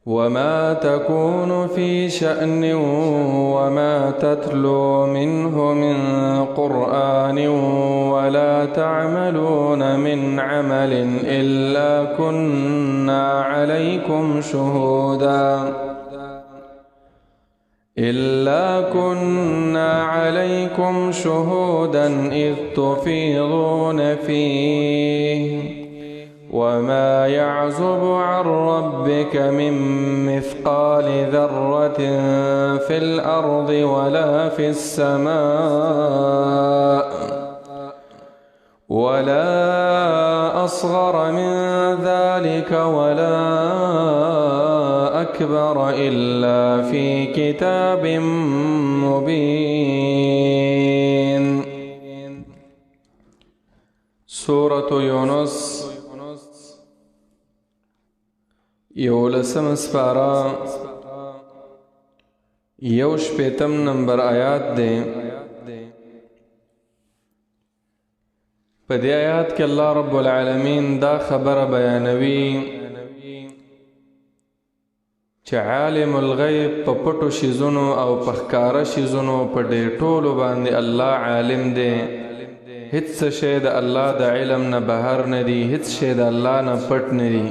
وما تكون في شأن وما تتلو منه من قرآن ولا تعملون من عمل إلا كنا عليكم شهودا إذ تفيضون فيه وما يعزب عن ربك من مثقال ذرة في الأرض ولا في السماء ولا أصغر من ذلك ولا أكبر إلا في كتاب مبين. سورة يونس یولسم سپارہ یوشپیتم نمبر آیات دے. پدی آیات کے اللہ رب العالمین دا خبر بیانوی چه عالم الغیب پا پٹو شیزونو او پخکار شیزونو پا دیر طولو باندے اللہ عالم دے. ہت شید اللہ دا علم نا بہر ندی، ہت شید اللہ نا پٹ ندی.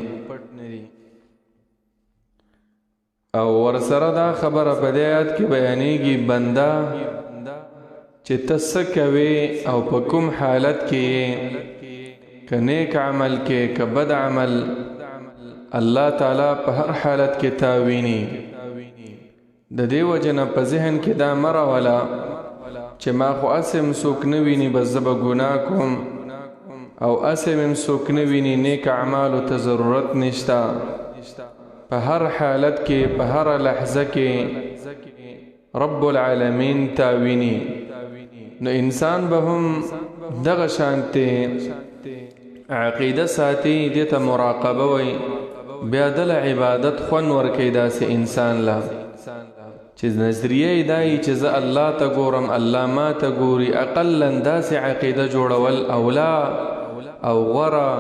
او ورسره دا خبره په دې آیات کې بیانېږي بنده چې ته څه کوې او په کوم حالت کې یې، که نیک عمل کې که بد عمل، الله تعالی په هر حالت کې تا ویني. د دې وجه نه په ذهن کې دا مه راوله چې ما خو اسې م څوک نه ویني بس زه به ګناه کوم، او اسې م څوک نه ویني نیک اعمالو ته ضرورت نشته. په هر حالت کې په هر لحظه کې رب العالمین تا ویني. نو انسان به هم دغه شانتې عقیده ساتي، دې ته مراقبه وایي، بیا دله عبادت خوند ورکوي داسې انسان له چې نظریه یې دا وي چې زه الله ته ګورم الله ما ته ګوري. اقلا داسې عقیده جوړول اولا او غوره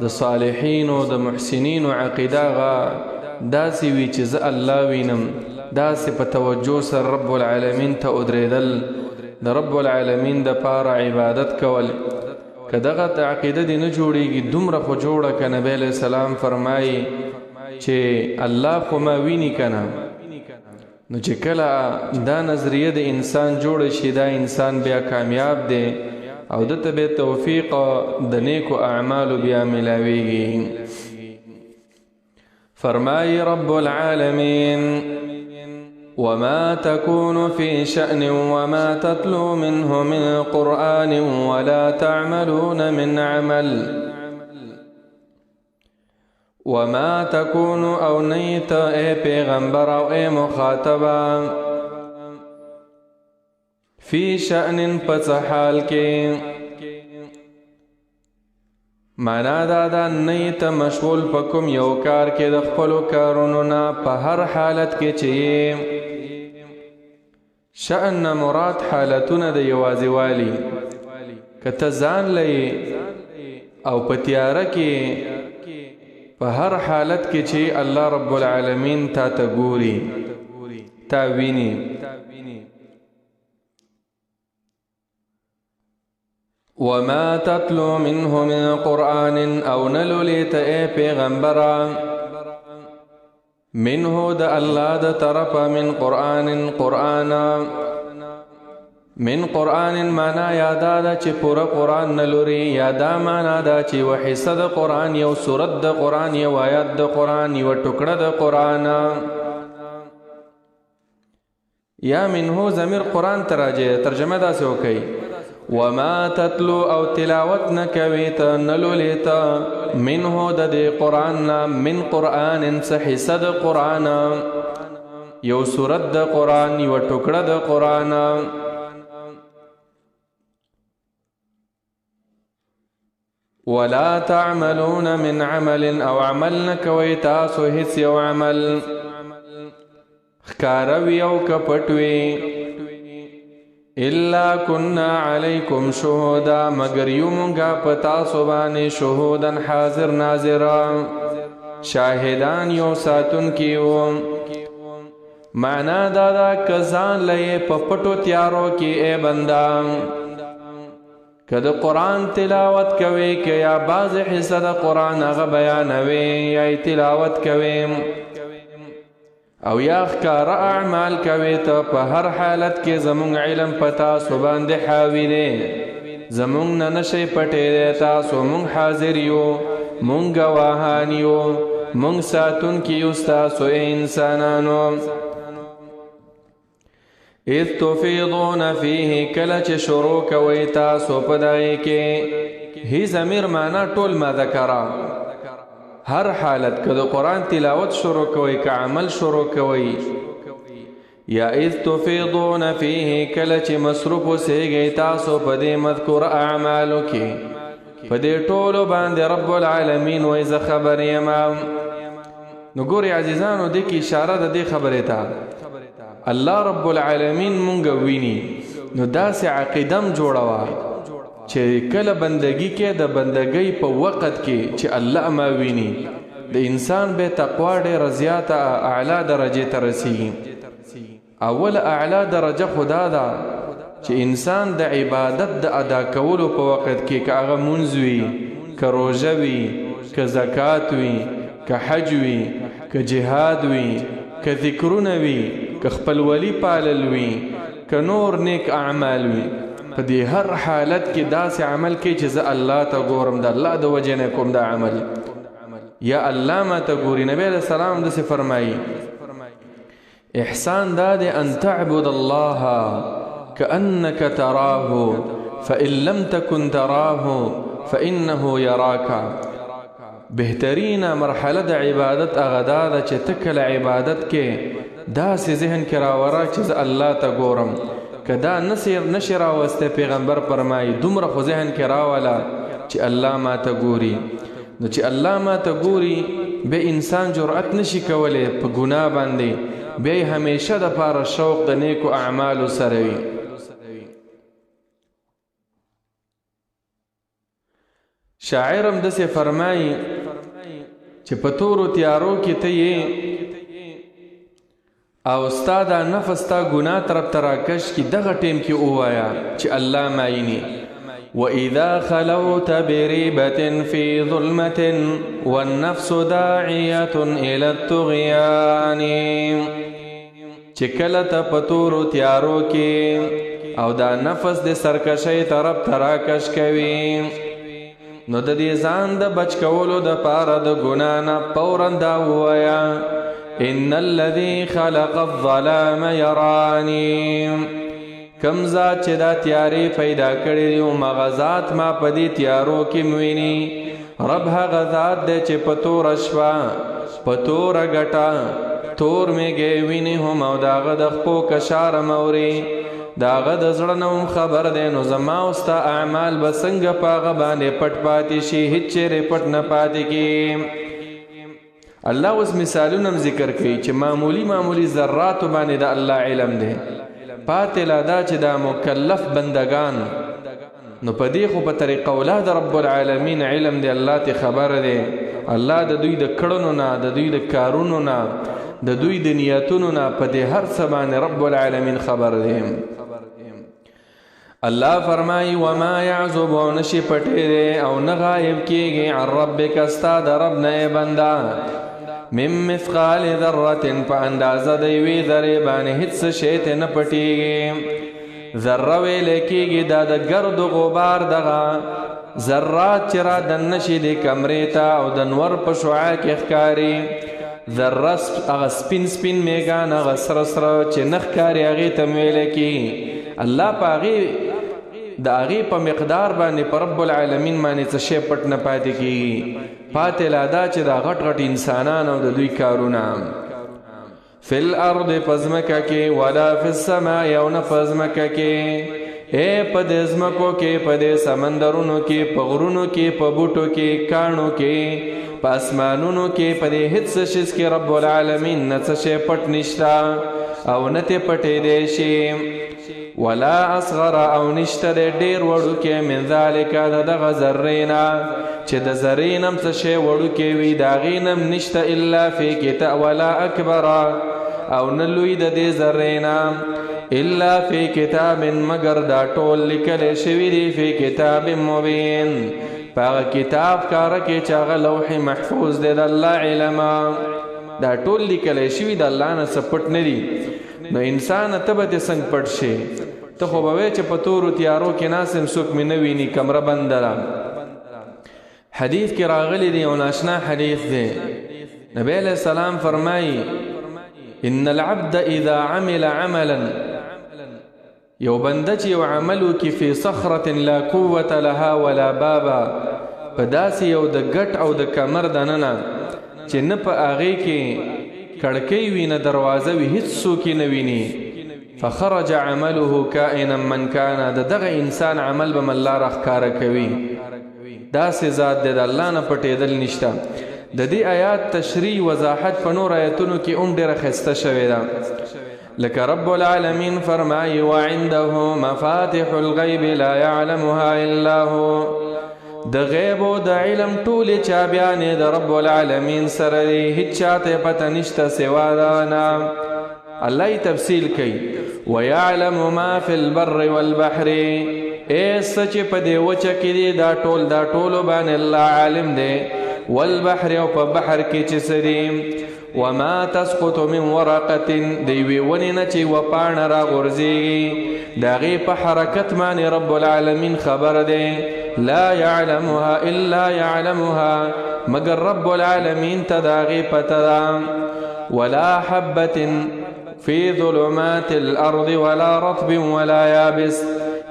د صالحینو د محسنینو عقیده غا داسې وي چې زه الله وینم، داسې په توجه سره رب العالمین ته ودرېدل، د رب العالمین د پاره عبادت کول. که دغه عقیده دې نه جوړېږي دومره خو جوړه که نبی علیه السلام فرمایي چې الله خو ما ویني که نه. نو چې کله دا نظریه د انسان جوړه شي دا انسان بیا کامیاب دی او دته به توفیق د نیکو اعمالو بیا ملاویږي. فرمای رب العالمین وما تكون في شأن وما تتلو منه من قرآن ولا تعملون من عمل. وما تكون او نیت اے پیغمبر او اے مخاطبہ فی شأن پس حال کے مانا دادا نیت مشغول پکم یو کار کے دخپلو کارونو نا پا ہر حالت کے چیئے. شأن مراد حالتون دا یوازی والی کتزان لئی او پتیارہ کی پا ہر حالت کے چیئے اللہ رب العالمین تا تگوری تا وینی. وما تتلو منه من قرآن او نلولیت اے پیغمبرا منه دا اللہ دا طرف من قرآن من قرآن مانا یادا دا چی پورا قرآن نلوری، یادا مانا دا چی وحصہ دا قرآن یو سورت دا قرآن یو آیات دا قرآن یو ٹکڑا دا قرآن. یا منه ضمیر قرآن تراجے ترجمہ دا سے ہوکئی. وما تتلو او تلاوت نکویت نلولیت منه دا دی قرآن من قرآن سحصد قرآن یو سورت دا قرآن یو ٹکڑا دا قرآن. ولا تعملون من عمل او عمل نکویتاسو حس یو عمل خکاروی او کپٹوی الا كنا عليكم شهودا مگر یو مونگا پتا سبانی شهودن حاضر ناظرا شاهدان یو ساتون کیو معنا دادا کزان لئے پپٹو تیارو کی اے بندہ کد قرآن تلاوت کوي که یا باز حصہ دا قرآن اغا بیانوي یا تلاوت کوي او یا اخکار اعمال کوي تا پا هر حالت کے زمون علم پتا سبان دے حاوی دے زمون ننشی پٹے دے تاسو مون حاضریو مون گواهانیو مون ساتون کی استاسو انسانانو اذ تفیضون فیه کلچ شروع کوي تاسو پدائی کے ہی ضمیر مانا ټول ما ذکرہ ہر حالت کدو قرآن تلاوت شروع کوي که عمل شروع کوي یا اذ تفیضون فیه کلچ مصروف سیگئی تاسو پدے مذکور اعمالو کی پدے ټولو باندې رب العالمین ویز خبر یما نگوری عزیزانو دی کی اشاره دا دی خبری تا الله رب العالمین مونږ ویني نو داسې عقیدم جوړوا چې کله بندگی کې د بندگی په وخت کې چې الله ما ویني د انسان به تقوا ډېره زیاته اعلی درجه ته رسیږي اول اعلی درجه خدا ده چې انسان د عبادت د ادا کولو په وخت کې که هغه مونځ وي که روژه وي که زکات وي که حج وي که جهاد وي که ذکرونه وي که خپل ولی پالل وي که نور نیک اعمال وي په دې هر حالت کې داسې عمل کې چې زه الله ته ګورم د الله د وجې نه کوم دا عمل یا الله ما ته ګوري نبی علیہ السلام داسې فرمایي احسان دا دی ان تعبد الله كأنك تراه فإن لم تكن تراه فإنه يراك بهترین مرحله د عبادت اغدا ده چې تکل عبادت کې داسې ذهن کې راوره چې الله ته ګورم که دا نشي راوسته پیغمبر فرمایي دومره خو ذهن کې راوله چې الله ما ته ګوري نو چې الله ما ته ګوري به انسان جرأت نشي کولی په ګناه باندې بیا همیشه د پاره شوق د نیکو اعمالو سره وي شاعرم دسې فرمایي چې په تورو تیارو کې ته یې او ستا دا نفس تا ګناه طرف ته راکش کي دغه ټیم کې ووایه چې الله معیني وإذا خلوت بريبة في ظلمة والنفس داعية إلى الطغيان چې کله ته په تورو تیارو کې او دا نفس د سرکشۍ طرف ته راکش کوي نو د دې ځان د بچ کولو د پاره د ګناه نه فورا دا ووایه ان الذي خلق الظلام يراني کم ذات چې دا تیارې پیدا کړې دي هغه ذات ما په دې تیارو کې ویني رب هغه ذات دی چې په توره شپه په توره ګټه تور میږې ویني هم او د هغه د خپو کشاره موري داغه د زړه نوم خبر دی نو زما او ستا اعمال به څنګه په هغه باندې پټ پاتې شي هېڅ چیرې پټ نه پاتې کي الله اوس مثالونه ذکر کوي چې معمولی ذراتو باندې د الله علم دی پاتې لا دا چې دا مکلف بندگان نو په دې خو په طریقه اولاد رب العالمین علم دی الله ته خبر دی الله د دوی د کړنو نه د دوی د کارونو نه د دوی د نیتونو نه په دې هر څه باندې رب العالمین خبر دی الله فرمای وما يعزب نشي پټه او نه غایب کیږي عن ربک استاد رب نه بندا مم مثقال ذره فاندازه دی وی ذره باندې هیڅ شی ته نه پټیږي ذره ویل کیږي دا د ګرد غبار دغه ذرات چې را دنه شي د کمرې ته او د نور په شعاع کې ښکاري ذره هغه سپین سپین میګان هغه سره سره چې نه ښکاري هغې ته ویل کیږي الله په هغې د هغې په مقدار باندې په رب العالمین باندې څه شی پټ نه پاتې کیږي پاتې لا دا چې دا غټ غټ انسانان او د دوی کارونه فی الارض په ځمکه کې ولا فی السماء او نه په ځمکه کې اے په دې ځمکو کې په دې سمندرونو کې په غرونو کې په بوټو کې کاڼو کې په اسمانونو کې په دې هیڅ شي کې رب العالمین نه څه شی پټ نشته او نه ته پټې دی شي ولا اصغر او نشته ډیر وړو کې من ذالک دغه ذرینا چې د ذرې نم څه شی وړوکی وي د هغې نم نشته الا فی کتاب ولا اکبر او نه لوی د دې ذرې نه الا فی کتاب مگر دا ټول لیکلی شوي دي فی کتاب مبین په هغه کتاب کاره کې چې هغه لوح محفوظ دی د الله علم دا ټول لیکلی شوي د الله نه څه پټ نه دي نو انسان ته به دې څنګه پټ شي ته خو به وایې چې په تورو تیارو کې ناست یم څوک مې نه ویني کمره بنده ده حدیث کې راغلی دی یو ناشنا حدیث دی نبی علیہ السلام فرمایي ان العبد اذا عمل عملا یو بنده چې یو عمل وکړي فی صخرة لا قوة لها ولا بابا په داسې یو د ګټ او د کمر دننه چې نه په هغې کې کړکۍ وي نه دروازه وي هیڅ څوک یې نه ویني فخرج عمله کائنا من کان د دغه انسان عمل به الله راښکاره کوي داسې ذات دی د الله نه پټېدل نشته د دې آیات تشریح وضاحت په نور آیتونو کې هم ډېره ښایسته شوې ده لکه رب العالمین فرمایي وعنده مفاتح الغیب لا یعلمها الا هو د غیب او د علم ټولې چابیانې د رب العالمین سره دي هیڅ چاته پته نشته سوا د نه الله یې تفصیل کوي ویعلم ما فی البر والبحر ایسه چې په دې وچه کې دي دا ټولو باندې الله عالم دی والبحر او په بحر کې چې څه دي وما تسقط من ورقة د یوې ونې نه چې یوه پاڼه راغورځېږي د هغې په حرکت باندې رب العالمین خبر دی لا يعلمها الا يعلمها مگر رب العالمین ته د هغې پته ده ولا حبة في ظلمات الارض ولا رطب ولا يابس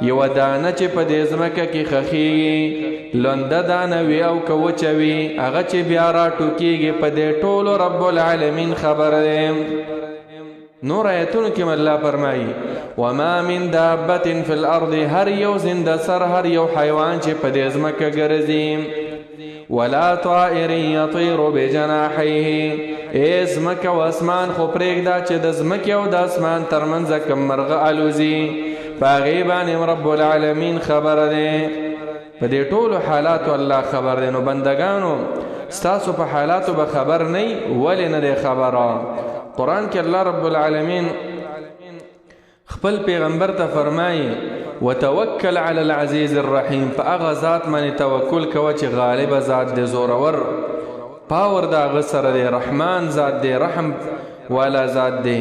یو دانه چې په دې ځمکه کې خښېږي لنده دانه وي او که وچه وي هغه چې بیا راټوکېږي په دې ټولو رب العالمین خبر دی نور آیتونو کې الله فرمایي وما من دابة في الارض هر یو زنده سر هر یو حیوان چې په دې ځمکه ګرځي ولا طائر يطير بجناحيه ځمکه او اسمان خو پرېږده چې د ځمکې او د اسمان ترمنځه کوم مرغه الوزي په هغې باندې رب العالمین خبر دی په دې ټولو حالاتو الله خبر دی نو بندگانو ستاسو په حالاتو به خبر نه ولې نه دی خبره قرآن کې الله رب العالمین خپل پیغمبر ته فرمایي وتوکل علی العزیز الرحیم په هغه ذات باندې توکل کوه چې غالبه ذات دی زورور پاور د هغه سره دی رحمان ذات دی رحم والا ذات دی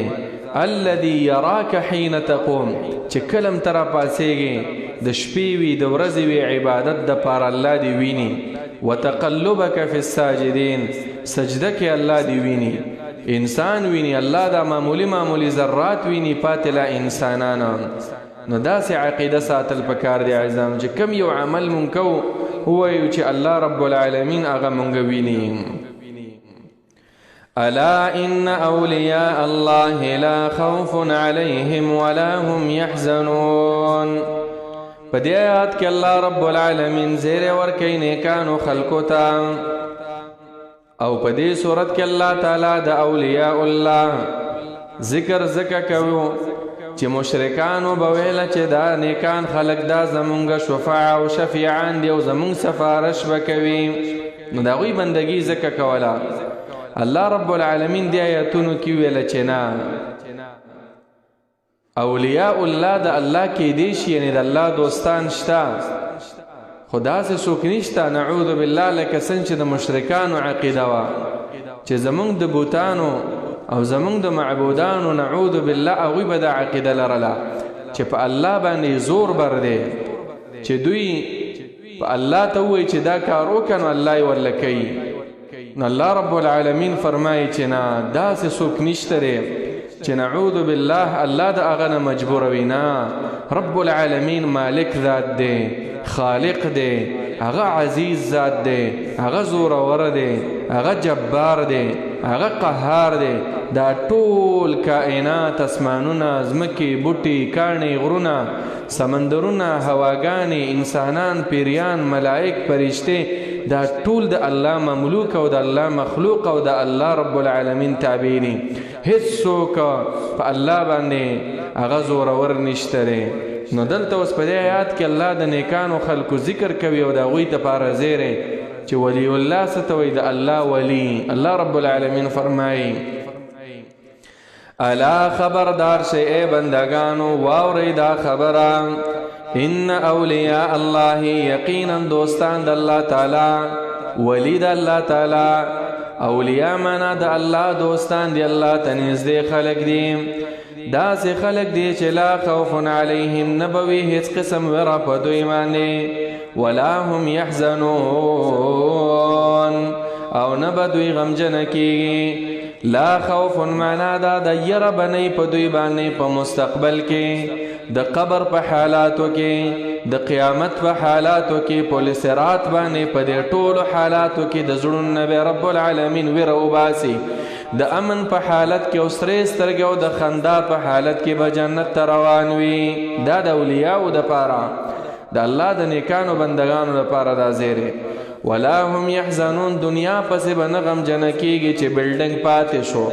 الذي يراك حين تقوم چې کلم تر پاسېږي د شپې وي د ورځې وي عبادت د پاره الله دی ویني وتقلبك في الساجدين سجده کې الله دی ویني انسان ویني الله دا معمولی ذرات ویني پاتلا انسانانا نو داسې عقیده ساتل پکار دی عزام چې کم یو عمل مونږ کوو ووایو چې الله رب العالمین هغه مونږ ویني الا ان اولیاء الله لا خوف عليهم ولا هم يحزنون په دې آیات کې الله رب العالمین زیری ورکوي نیکانو خلکو ته او په دې صورت کې الله تعالی د اولیاء الله ذکر کوي چې مشرکانو به ویله چې دا نیکان خلک دا زمونږ شفاع او شفیعان دی او زمونږ سفارش به کوي نو د هغوی بندګي ځکه کوله الله رب العالمین دی آیاتونو کې ویله چې نه اولیاء الله د الله کې دی شي یعنی د الله دوستان شته خو داسې څوک نشته نعوذ بالله لکه څنګه چې د مشرکانو عقیده وه چې زمونږ د بوتانو او زمونږ د معبودانو نعوذ بالله هغوی به دا عقیده لرله چې په الله باندې زور بر دی چې دوی په الله ته ووایي چې دا کار وکړه نو الله یې ورله کوي نو الله رب العالمین فرمایي چې نه داسې څوک نشته دی چې نعوذ بالله الله د هغه نه مجبوروي نه رب العالمین مالک ذات دی خالق دی هغه عزیز ذات دی هغه زورور دی هغه جبار دی هغه قهار دی دا ټول کائنات اسمانونه ځمکې بوټي کاڼي غرونه سمندرونه هواګانې انسانان پیریان ملائک فرشتې دا ټول د الله مملوک او د الله مخلوق او د الله رب العالمین تابع دي هیڅ څوک په الله باندې هغه زورور نشته دی نو دلته اوس په دې آیات کې الله د نیکانو خلکو ذکر کوي او د هغوی دپاره زیری چې ولی الله څه ته وایي د الله ولی. الله رب العالمین فرمایي الا خبردار شئ ای بندگانو واورئ دا خبره ان اولیاء الله یقینا دوستان د الله تعالی ولی د الله تعالی اولیاء معنا د الله دوستان دی الله ته نږدې خلق دي داسې خلق دي چې لا خوف علیهم نبوي هیڅ قسم ویره په دوی باندې ولا هم یحزنون او نه به دوی غمجنه کیږي. لا خوف معنا دا د یره بنی په دوی باندې په مستقبل کې د قبر په حالاتو کې د قیامت په حالاتو کې په صراط باندې په دې ټولو حالاتو کې د زړونو نه رب العالمین ویره وباسي. د امن په حالت کې او سرې سترګې او د خندا په حالت کې به جنت ته روان وي. دا د اولیاءو دپاره د الله د نیکانو بندگانو دپاره دا زیری. ولا هم یحزنون دنیا پسې به نه غمجنه کیږي چې بلډنګ پاتې شو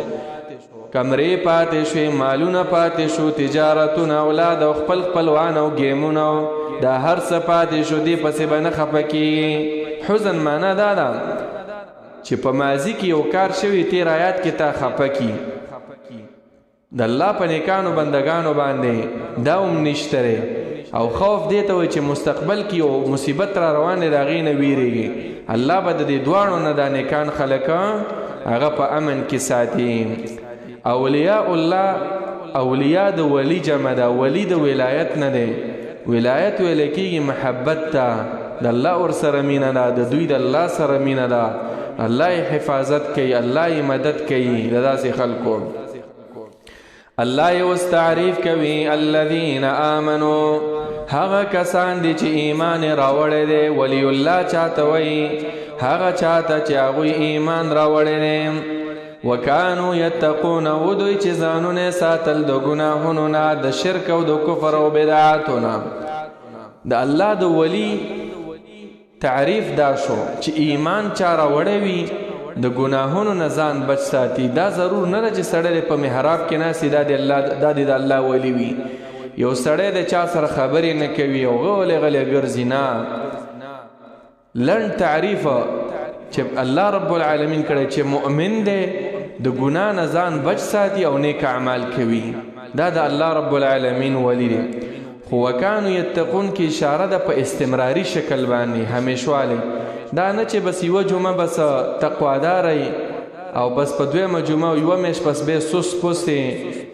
کمرې پاتې شوې مالونه پاتې شو تجارتونه اولاد او خپل خپلوان او ګیمونه دا هر څه پاتې شو دې پسې به نه خفه کیږي. حزن معنا دا ده چې په ماضي کې یو کار شوی تیر آیات کې تا خفه کی. د الله په نیکانو بندگانو باندې دا هم نشته او خوف دې ته وایي چې مستقبل کې یو مصیبت را روان دی د هغې نه ویرېږي. الله به د دې دواړو نه دا نیکان خلک هغه په امن کې ساتي. اولیاء الله اولیاء د ولی جمع ده. ولی د ولایت نه دی. ولایت ویل کېږي محبت ته د الله ورسره مینه ده د دوی د الله سره مینه ده الله یې حفاظت کوي الله یې مدد کوي د داسې خلکو. الله یې اوس تعریف کوي الذین آمنوا هغه کسان دي چې ایمان راوړی دی. ولی الله چاته وایي هغه چاته چې هغوی ایمان راوړی دی. وکانو یتقون و دوی چې ځانونه ساتل د ګناهونو نه د شرک او د کفر او بدعاتو نه. د الله د ولی تعریف دا شو چې ایمان چا راوړی وي د ګناهونو نه ځان بچ ساتي. دا ضرور نه ده چې سړی په محراب کې ناستي دا د الله ولی وي. یو سړی د چا سره خبرې نه کوي او غلی غلی ګرځي نه. لنډ تعریف چې الله رب العالمین کړی چې مؤمن دی د ګناه نه ځان بچ ساتي او نیک اعمال کوي دا د الله رب العالمین ولی دی. خو وکانو یتقون کې اشاره ده په استمراري شکل باندې همیشوالی. دا نه چې بس یوه جمعه بس تقواداری او بس په دویمه جمعه یوه میاشت بس بیا سوس پوستې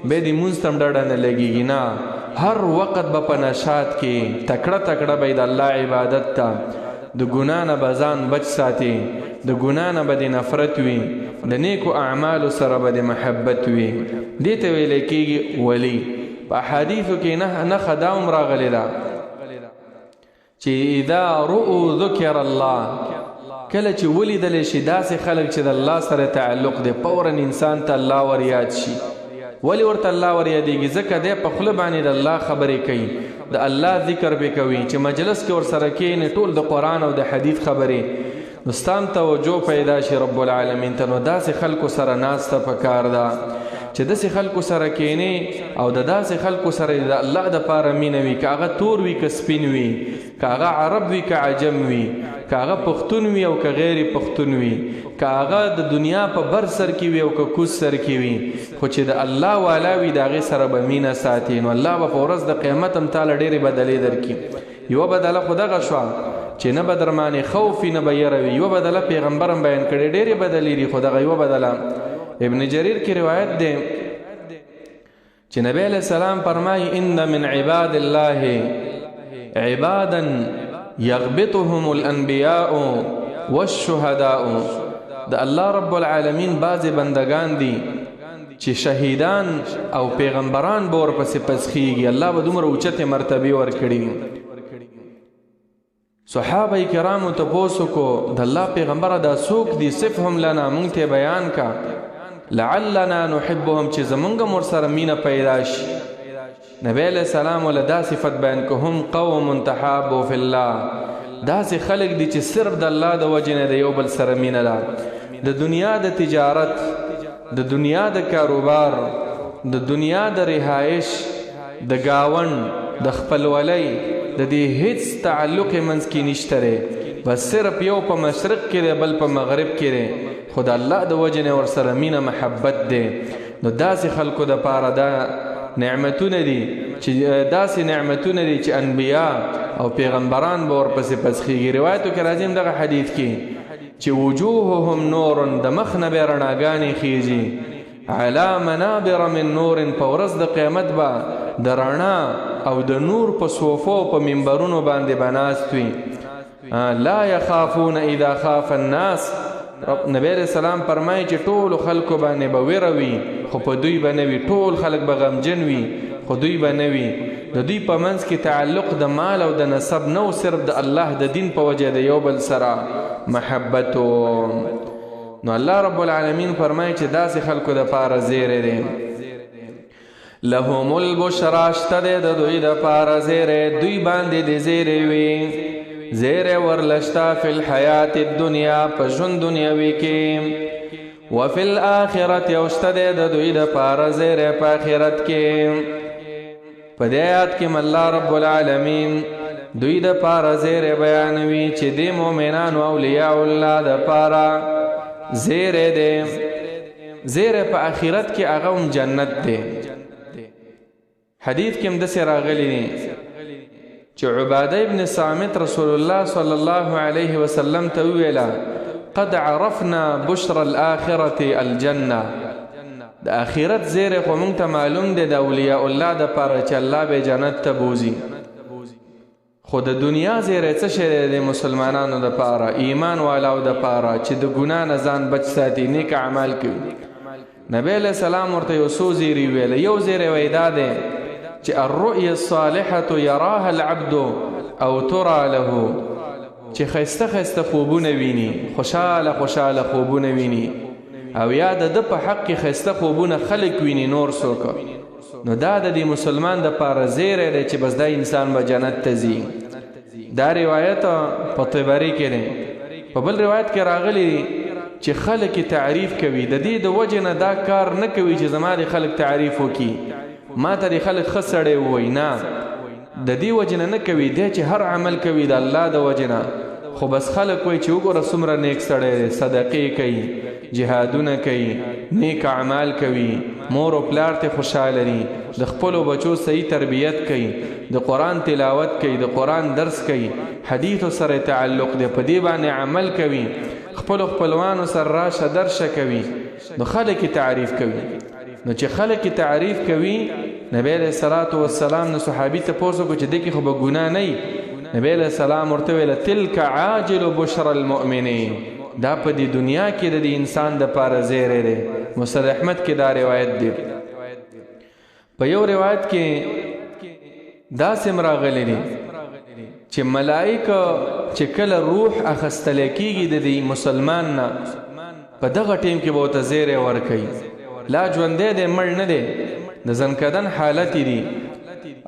بیا د مونځ ته هم ډډه نه لګېږي نه. هر وخت به په نشاط کې تکړه تکړه به د الله عبادت ته د ګناه نه به ځان بچ ساتي د ګناه نه به د نفرت وي د نیکو اعمالو سره به د محبت وي. دې ته ویلی کېږي ولی. په احادیثو کې نښه دا هم راغلې ده چې اذا رؤوا ذکر الله کله چې ولیدلی شي داسې خلک چې د الله سره تعلق دی فورا انسان ته الله ور یاد شي. ولی ورته الله ور یادېږي ځکه دی په خوله باندې د الله خبرې کوي د الله ذکر به کوي چې مجلس کې ورسره کښېني ټول د قرآن او د حدیث خبرې نو ستام توجه پیدا شي رب العالمین ته. نو داسې خلکو سره ناسته پکار ده چې داسې خلکو سره کښېنې او د داسې خلکو سره د الله دپاره مینه وي. که هغه تور وي که سپین وي که هغه عرب وي که عجم وي که هغه پښتون وي او که غیر پښتون وي که هغه د دنیا په بر سر کې وي او که کوز سر کې وي خو چې د الله والا وي د هغې سره به مینه ساتي نو الله به په ورځ د قیامت هم تاله ډېرې بدلې درکړي. یوه بدله خو دغه شوه چې نه به در باندې خوف وي نه به یره وي. یوه بدله پیغمبر هم بیان کړې ډېرې بدلې دي خو دغه یوه بدله ابن جریر کی روایت دی چې نبی علیہ السلام فرمایي ان من عباد الله عبادا یغبطهم الانبیاء والشهداء. د الله رب العالمین بعضې بندگان دي چې شهیدان او پیغمبران به ورپسې پسخیږي. الله به دومره اوچتې مرتبې ورکړي. صحابه کرامو تپوس وکړو د الله پیغمبره دا څوک دي صفهم لنا مونږ ته بیان کا لعلنا نحبهم چې زمونږ هم ورسره مینه پیدا شي. نبی علیہ السلام له دا صفت بیان کو هم قوم تحابوا فی الله داسې خلک دي چې صرف د الله د وجې نه د یو بل سره مینه ده. د دنیا د تجارت د دنیا د کاروبار د دنیا د رهایش د گاون د خپلولۍ د دې هیڅ تعلق منځ کې نشته دی. بس صرف یو په مشرق کې دی بل په مغرب کې دی، خو د الله د وجې نه ورسره مینه محبت دی. نو داسې خلکو دپاره دا نعمتونه دي چې داسې نعمتونه دي چې انبیا او پیغمبران به ورپسې پسخېږي. روایتو کې راځي دغه حدیث کې چې وجوههم نور، د مخ نه به رڼاګانې خیږي، علی منابر من نور، په ورځ د قیامت به د رڼا او د نور په صوفو په منبرونو باندې به ناست وي. لا یخافون اذا خاف الناس، نبی علیہ السلام فرمایي چې ټولو خلکو باندې به ویره وي خو په دوی به نه وي، ټول خلک به غمجن وي خو دوی به نه وي. د دوی په منځ کې تعلق د مال او د نسب نه و، صرف د الله د دین په وجه د یو بل سره محبت. نو الله رب العالمین فرمایي چې داسې خلکو دپاره زیری دی. لهم البشرا، شته دی د دوی دپاره زیری، دوی باندې د زیری وي، زیره ورلشتا فی الحیات الدنیا، په ژوند دنیاوی کې، وفی الآخرت، یوشته دی د دوی دپاره زیره په آخرت کې. په دې آیات کې الله رب العالمین دوی دپاره زیره بیانوي چې د مؤمنانو اولیاء الله دپاره زیره دی. زیره په آخرت کې هغه هم جنت دی. حدیث کې هم داسې راغلی دی چې عباده ابن صامت رسول الله صلی الله علیه وسلم ته وویله قد عرفنا بشر الآخرة الجنة، د آخرت زیری خو موږ ته معلوم دی د اولیاء الله دپاره چې الله به جنت ته بوزي، خو د دنیا زیری څه شی دی د مسلمانانو دپاره، ایمان والاو دپاره چې د ګناه نه ځان بچ ساتي، نیک اعمال کوي. نبی علیہ السلام ورته یو څو زیری ویله. یو زیری وایي دا دی چې الرؤیا الصالحة یراها العبد او ترى له، چې ښایسته ښایسته خوبونه ویني، خوشحاله خوشحاله خوبونه ویني، او یا د ده په حق کې ښایسته خوبونه خلک ویني نور څوک. نو دا د دې مسلمان دپاره زیری دی چې بس دا انسان به جنت ته ځي. دا روایت په طبري کې دی. په بل روایت کې راغلی چې خلک تعریف کوي، د دې د وجې نه دا کار نه کوي چې زما د خلک تعریف وکړي، ما ته د خلک ښه سړی ووایي، نه، د دې وجې نه نه کوي، دی چې هر عمل کوي د الله د وجې نه، خو بس خلک وایي چې وګوره څومره نیک سړی دی، صدقې کوي، جهادونه کوي، نیک اعمال کوي، مور او پلار ته خوشحاله دي، د خپلو بچو صحیح تربیت کوي، د قرآن تلاوت کوي، د قرآن درس کوي، حدیثو سره تعلق دی، په دې باندې عمل کوي، خپلو خپلوانو سره راشه درشه کوي، نو خلک تعریف کوي. نو چې خلک تعریف کوي، نبی علیہ الصلوۃ والسلام نو صحابي ته پوښتنه وکړه چې دې کې خو به ګناه نه وي. نبی علیہ السلام ورته ویل تلک عاجل بشر المؤمنین، دا په دې دنیا کې د انسان دپاره زیری دی. مسند احمد کې دا روایت دی. په یو روایت کې داسې راغلی دی چې ملائکه چې کله روح اخیستلی کېږي د دې مسلمان نه، په دغه ټیم کې به ورته زیری ورکوي. لا ژوندی دی، مړ نه دی، د زنکدن حالت دی،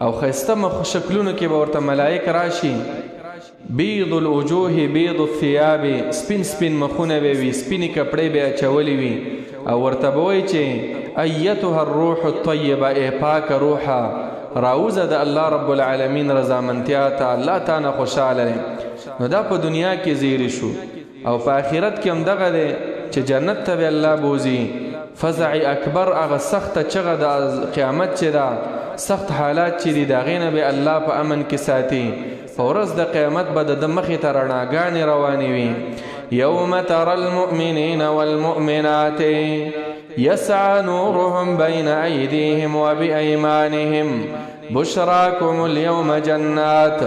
او ښایسته مخ شکلونو کې به ورته ملائک راشي. بیض الوجوه بیض الثیاب، سپین سپین مخونه به وي، سپینې کپړې به اچولې وي، او ورته به وایي چې ایتها الروح الطیبه، ای پاکه روحه، راوزه د الله رب العالمین رضامندتیا ته، الله تانه خوشحاله دی. نو دا په دنیا کې زیری شو، او په آخرت کې هم دغه دی چې جنت ته به الله بوزي. فزع اکبر، هغه سخته چغه د قیامت چې ده، سخت حالات چې دي، د هغې نه به الله په امن کې ساتي. په ورځ د قیامت به د ده مخې ته رڼاګانې روانې وي. یوم ترى المؤمنین والمؤمنات یسعى نورهم بین ایدیهم وبایمانهم بشراکم اليوم جنات،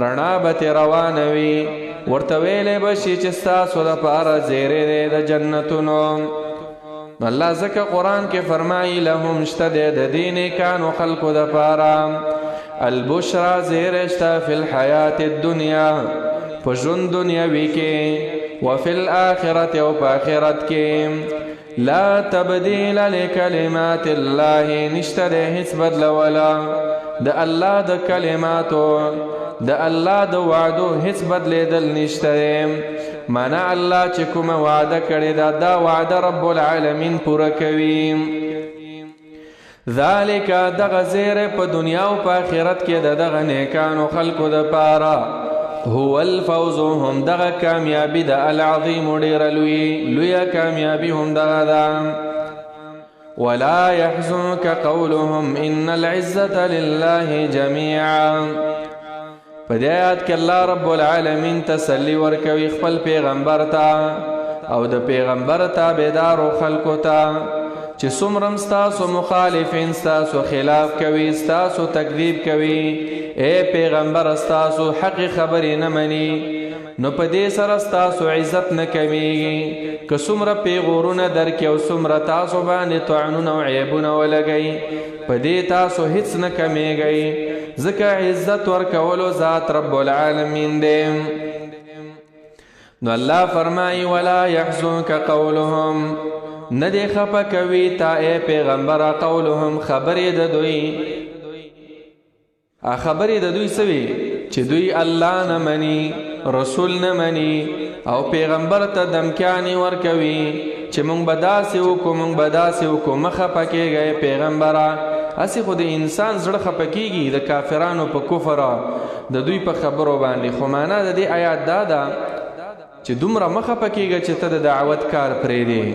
رڼا به ترې روانه وي، ورته ویلی به شي چې ستاسو دپاره زیری دی د جنتونو. الله ځکه قرآن کې فرمایي لهم شته دی د دې نیکانو خلکو دپاره البشرا زیری شته فی الحیات الدنیا، په ژوند دنیوي کې، وفي الآخرة او په آخرت کې. لا تبدیل لکلمات الله، نشته دی هیڅ بدلوله د الله د کلماتو، د الله د وعدو هیڅ بدلیدل نشته دی. معنا الله چې کومه وعده کړې ده، دا وعده رب العالمین پوره کوي. ذالک، دغه زیری په دنیا او په آخرت کې د دغه نیکانو خلکو دپاره، هو الفوز هم دغه کامیابی د العظیم ډیر لوی کامیابی هم دغه ده. ولا يحزنك قولهم ان العزة لله جميعا. په دې آیات کې الله رب العالمین تسلی ورکوي خپل پیغمبر ته او د پیغمبر تابعدارو خلکو ته چې څومره ستاسو مخالفین ستاسو خلاف کوي ستاسو تکذیب کوي اے پیغمبر ستاسو حق خبرې نه مني نو په دې سره ستاسو عزت نه کمیږي که څومره پیغورونه درکې او څومره تاسو باندې طعنونه او عیبونه ولګئ په دې تاسو هیڅ نه کمیږئ ځکه عزت ورکولو ذات رب العالمین دی. نو الله فرمایي ولا يحزنك قولهم نه دې خفه کوي تا اے پیغمبره قولهم خبرې د دوی خبرې د دوی سوي چې دوی الله نه مني رسول نه مني او پیغمبر ته دمکیانې ورکوي چې مونږ به داسې وکړو مونږ به داسې وکړو مه خفه کېږئ پیغمبره. هسې خو د انسان زړه خفه کېږي د کافرانو په کفر د دوی په خبرو باندې خو معنا د دې آیات دا ده چې دومره مه خفه کېږه چې ته د دعوت کار پرېږدې.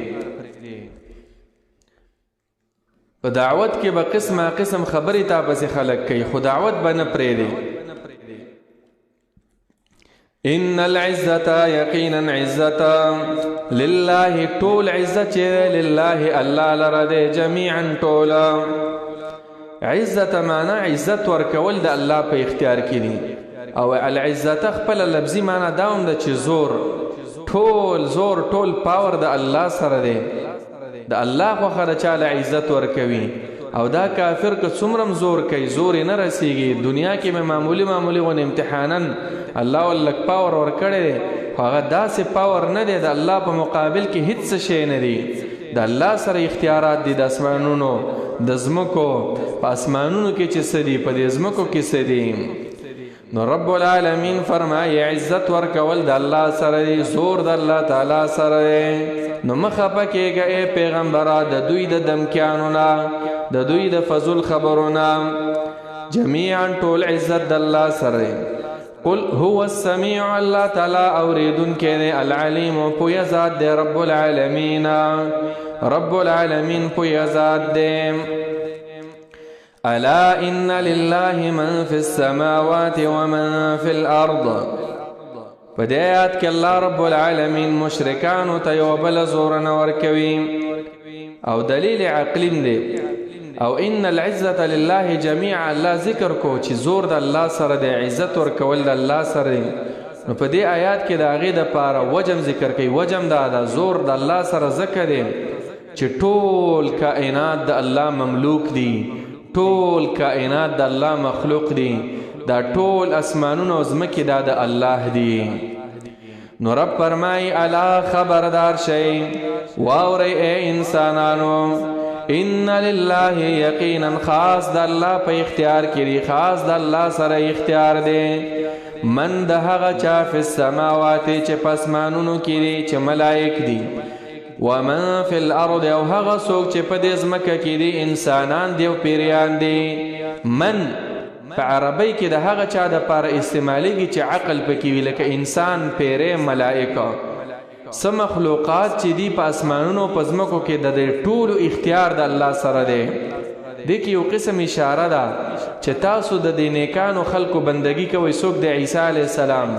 په دعوت کې به قسمه قسم خبرې تا پسې خلک کوي خو دعوت به نه پرېږدې. ان العزة یقینا عزت لله ټول عزت چې لله الله لره دی جمیعا ټول. عزت معنا عزت ورکول د الله په اختیار کې دي او العزت خپل لفظي معنا دا هم ده چې زور ټول پاور د الله سره دی د الله خوښه ده چاله عزت ورکوي او دا کافر که څومره زور کوي زور یې نه رسیږي دنیا کې مې معمولی غون امتحانا الله ولک پاور ورکړی دی خو هغه داسې پاور نه دی د الله په مقابل کې هیڅ شی نه دی. د الله سره اختیارات دي د اسمانونو د ځمکو په اسمانونو کې چې څه دي په دې ځمکو کې څه دي. نو رب العالمین فرمایي عزت ورکول د الله سره دی زور د الله تعالی سره دی. نو مه خفه کېږه ای پیغمبره د دوی د دمکیانو نه د دوی د فضل خبرونه جمیعا ټول عزت د الله سره. قل هو السمیع الله تعالی اوریدونکی دی العلیم پوهه ذات دی رب العالمین پوهه ذات دی. الا ان لله من في السماوات ومن في الارض. په دې آیات کې الله رب العالمین مشرکانو ته یو بل زورنه ورکوي او دلیل عقلیم دی او ان العزة لله جميعا الله ذکر کو چې زور د الله سره دی عزت ورکول د الله سره دی. نو په دې آیات کې د هغې دپاره وجم ذکر کوي وجم دا ده زور د الله سره ځکه دی چې ټول کائنات د الله مملوک دي ټول کائنات د الله مخلوق دي دا ټول اسمانونه او ځمکې دا د الله دي. نو رب فرمایي الا خبردار شئ واورئ ای انسانانو ان لله یقینا خاص د الله په اختیار کې دی خاص د الله سره اختیار دی من د هغه چا فی السماوات چې په اسمانونو کې دی چې ملائک دي ومن فی الارض او هغه څوک چې په دې ځمکه کې دي انسانان دي او پیریان دي. من په عربی کې د هغه چا دپاره استعمالیږي چې عقل پکې وي لکه انسان پیری ملائکه سم مخلوقات چې دی په اسمانونو په ځمکو کې د دې ټولو اختیار د الله سره دی. دې کې یو قسم اشاره ده چې تاسو د دې نیکانو خلکو بندگی کوئ څوک د عیسی علیه السلام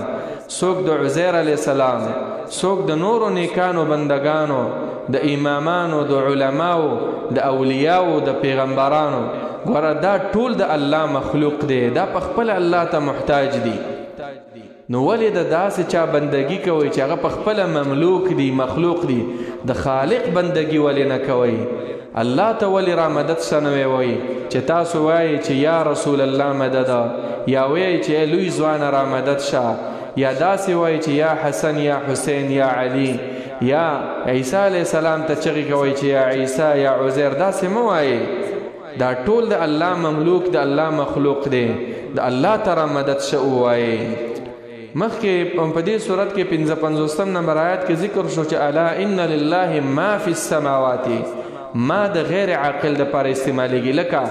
څوک د عزیر علیه السلام څوک د نورو نیکانو بندگانو د امامانو د علماو د اولیاو د پیغمبرانو ګوره دا ټول د الله مخلوق دی دا په خپل الله ته محتاج دی. نو ولې د داسې چا بندگی کوئ چې هغه په خپله مملوک دی مخلوق دی د خالق بندگی ولې نه کوئ الله ته ولې را مدد سنوي وایي چې تاسو وایي چې یا رسول الله مدد یا وایي چې لوی ځوانه را مدد شه یا داسې وایي چې یا حسن یا حسین یا علی یا عیسی علیه السلام ته چغې کوئ چې یا عیسی یا عزیر داسې مه وایي دا ټول د الله مملوک د الله مخلوق دی د الله ته را مدد شه ووایي. مخکې په دې صورت کې 55 نمبر آیات کې ذکر شو چې الا ان لله ما فی السماوات ما د غیر عاقل دپاره استعمالیږي لکه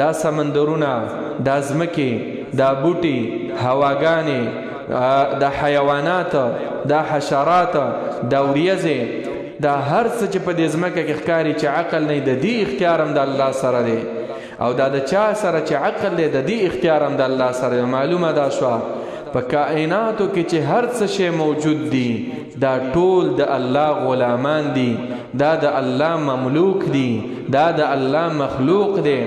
دا سمندرونه دا ځمکې دا بوټي هواګانې دا حیوانات، دا حشرات، دا وریځې، دا هر څه چې په دې ځمکه کې ښکاري چې عقل نه د دې اختیار هم د الله سره دی، او دا د چا سره چې عقل دی د دې اختیار هم د الله سره دی. معلومه دا شوه په کائناتو کې چې هر څه شی موجود دی دا ټول د الله غلامان دي، دا د الله مملوک دي، دا د الله مخلوق دی.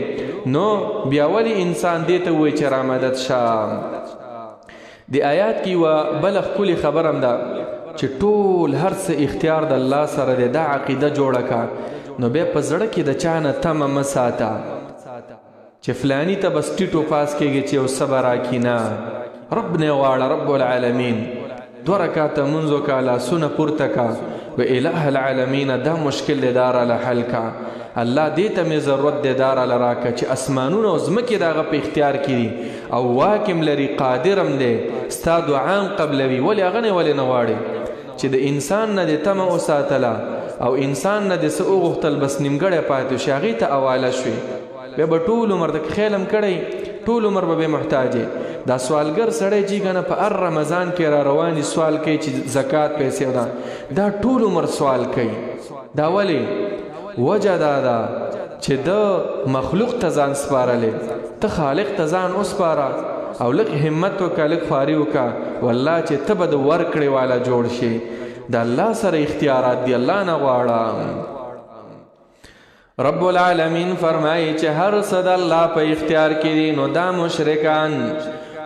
نو بیا ولی انسان دې ته وایي چې را مدد شه؟ د آیات کې و بل ښکلې خبر هم ده چې ټول هر څه اختیار د الله سره دی. دا عقیده جوړه کا، نو بیا په زړه کې د چا نه تمه مه ساته چې فلانی ته بس ټیټو پاس کېږي چې یو صبر راکړي. نه، رب نه غواړه، رب العالمین. 2 رکعاته منځ وکړه، لاسونه پورته کا، و اله العالمین دا مشکل دی دا راله حل کا. الله دې ته مې ضرورت دی دا راله راکړه چې اسمانونه او ځمکې د هغه په اختیار کې دي او واکم لري، قادرم دی، ستا دعا هم قبلوي. ولې هغه نه ولې نه غواړې چې د انسان نه دې تمه وساتله او انسان نه دې څه وغوښتل بس نیمګړی پاتې شي، هغې ته حواله شوې، بیا به ټول عمر د خیلم کړی، ټول عمر به محتاج. دا سوالګر سړی چې کنه په هر رمضان کې را رواني سوال کوي چې زکات پیسې ودا، دا ټول عمر سوال کوي. دا ولې وجه دا ده چې د مخلوق ته ځان سپارلې، ته خالق ته ځان وسپاره او لږ همت وکړه، لږ خواري وکړه، والله چې ته به د ورکړې والا جوړ شي. د الله سره اختیارات دی، الله نه غواړه. رب العالمین فرمایي چې هر څه د الله په اختیار کې دي. نو دا مشرکان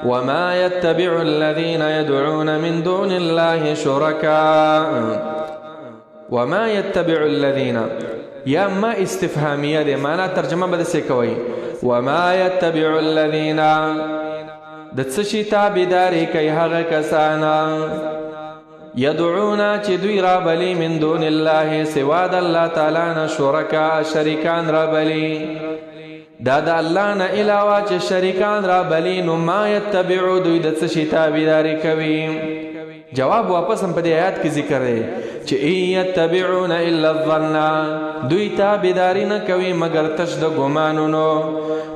وما يتبع الذين يدعون من دون الله شركاء، وما يتبع الذين یا ما استفهامیه ده، معنا ترجمه به څه کوي؟ وما يتبع الذين د څه شي تابعداري کوي هغه کسان يدعونا چې دوی را بلی من دون الله سوا د الله تعالی نه شرکا شریکان را بلی، دا د الله نه علاوه چې شریکان را بلی. نو ما يتبعو دوی د څه شي تابعداري کوي؟ جواب واپس هم په دې آیات کې ذکر دی چې يتبعون الا الظن، دوی تابعداري نه کوي مگر تش د ګمانونو.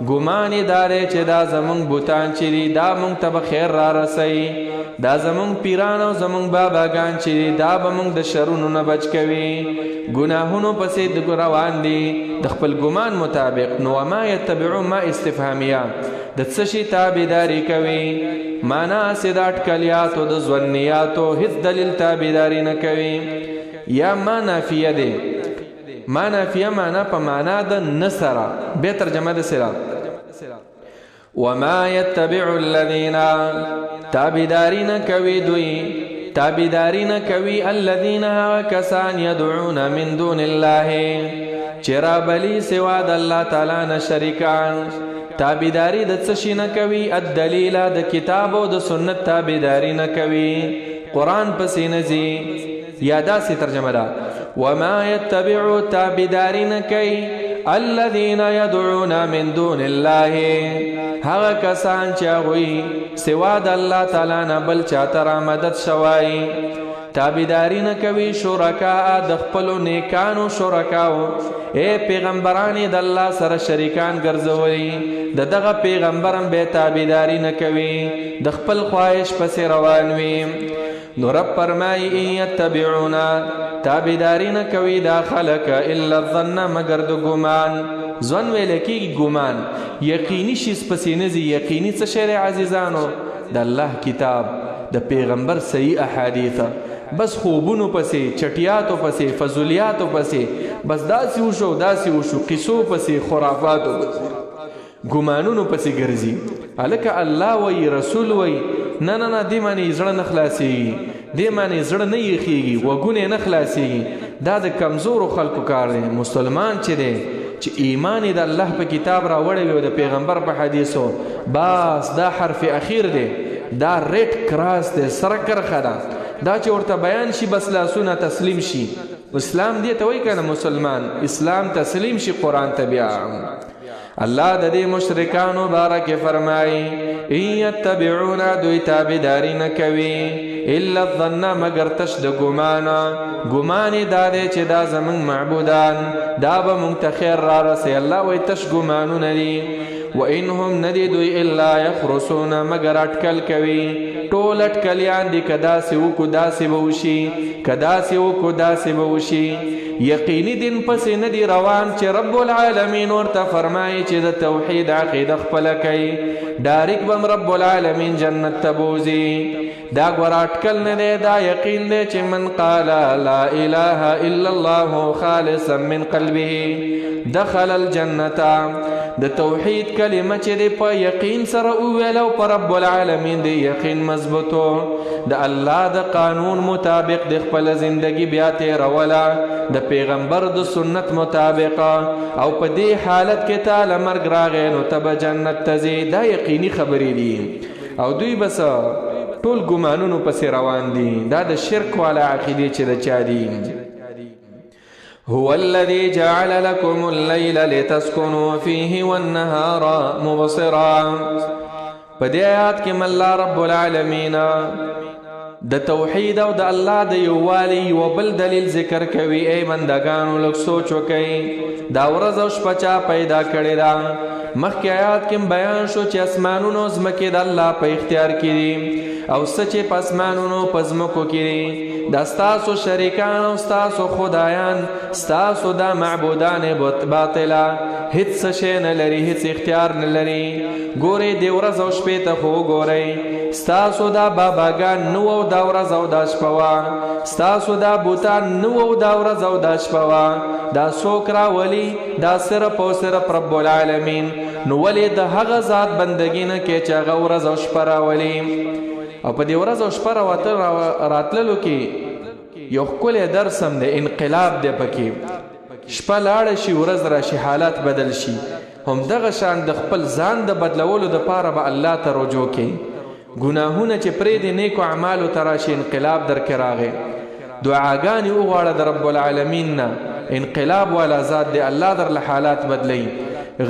ګمان دارې چې دا زمونږ بوتان چې دي دا مونږ ته به خیر را رسوي، دا زمونږ پیران او زمونږ باباګان چې دي دا به مونږ د شرونو نه بچ کوي، ګناهونو پسې د روان دي د خپل ګمان مطابق. نو وما يتبعون ما استفهامیه د څه شي تابعداري کوي؟ معنا سدا اټکلیات او د ظنیاتو هیڅ دلیل تابعداري نه کوي. یا ما نافیه ده، ما نافیه معنا په معنا د نسره، به ترجمه ده سره وما يتبع الذين تابعداري نه کوي دوی، تابعداري نه کوي الذين کسان يدعون من دون الله چرا بلی سوا د الله تعالی نه شریکان. تابعداري د څه شي نه کوي؟ الدلیل د کتاب او د سنت تابعداري نه کوي، قرآن پسې نه ځي. یا داسې ترجمه ده وما يتبع تابعداري نه کوي الذين يدعون من دون الله هغه کسان چې هغوی سوا د الله تعالی نه بل چاته را مدد شوی. تابعداري نه کوي شرکا د خپلو نیکانو شرکاو، اے پیغمبرانی د الله سره شریکان ګرځوي، د دغه پیغمبرم به تابعداري نه کوي، د خپل خواهش پسې روان وي. نو رب فرمای یتبعون تابعداري نه کوي دا خلق الا الظن مگر د ګمان. ځن ویل کېږي ګمان، یقیني شي پسې نه ځي. یقیني څه شی عزیزانو؟ د الله کتاب، د پیغمبر صحیح احادیث. بس خوبونو پسې، چټیاتو پسې، فضولیاتو پسې، بس داسې وشو داسې وشو، قصو پسې، خرافاتو پسې، ګمانونو پسې ګرځي. هلکه الله وی، رسول وی، نه نه نه دې معنی زړه نه خلاصېږي، دې معنی زړه نه یخېږي، وګونه نه خلاصېږي. دا د کمزورو خلکو کار دی. مسلمان چې دی چې ایمان د الله په کتاب راوړی وي او د پیغمبر په حدیثو، بس دا حرف اخیر دی، دا ریډ کراس دی، سره کرخه ده. دا چې ورته بیان شي بس لاسونه تسلیم شي. اسلام دې ته وایي که نه مسلمان؟ اسلام تسلیم شي قرآن ته. بیا الله د دې مشرکانو باره کې فرمایي ان یتبعون دوی تابعداري نه کوي الا الظن مگر تش د ګمانا ګمان دا دی چې دا زمون معبودان دا به مونږ ته خیر را رسي الله وای تش ګمانونه دي وانهم ندی دوی الا يخرسون مگر اٹکل کوي ټول اٹکلیان دي کدا سی وکو داسې بوشي کدا سی وکو داسې بوشي یقیني دین پس ندی روان چې رب العالمین ورته فرمایي چې د توحید عقیده خپل کوي ډایرک بم رب العالمین جنت تبوزي دا ګور اٹکل نه دی دا یقین دی چې من قال لا اله الا الله خالصا من قلبه دخل الجنه د توحید کلمه چې دی په یقین سره وویلو پر رب العالمین دی یقین مضبوطو د الله د قانون مطابق د خپل زندگی بیا تیروله د پیغمبر د سنت مطابق او په دې حالت کې تعالی مرګ راغی نو تب جنت تزي دا یقیني خبرې دي او دوی بس ټول ګمانونو پسې روان دي دا د شرک والا عقیده چې د چا دي هو الذي جعل لكم الليل لتسكنوا فيه والنهار مبصرا په دې آیات کې الله رب العالمین د توحید او د الله د یووالي یو بل دلیل ذکر کوي ای بندگانو لږ سوچ وکئ دا ورځ او شپه چا پیدا کړې ده مخکې آیات کې بیان شو چې اسمانونو ځمکې د الله په اختیار کې دي او سچ په اسمانونو په ځمکو کې دي دا ستاسو شریکان او ستاسو خدایان ستاسو دا معبودان باطله هیڅ شی نه لري هیڅ اختیار نه لري ګورئ د ورځ او شپې ته خو ګورئ ستاسو دا باباګان نو او دا ورځ او دا شپه وه ستاسو دا بوتان نو او دا ورځ او دا شپه وه دا څوک راولي دا صرف او صرف رب العالمین نو ولې د هغه ذات بندګي نه کې چې هغه ورځ او شپه راولي او په دې ورځ او شپه راتللو کې یو ښکلی درس هم دی انقلاب دی پکې شپه لاړه شي ورځ راشي حالات بدل شي همدغه شان د خپل ځان د بدلولو دپاره به الله ته رجوع کوي ګناهونه چې پرېږدي نیکو اعمالو ته راشي انقلاب درکې راغی دعاګانې وغواړه د رب العالمین نه انقلاب والا ذات دی الله در له حالات بدلی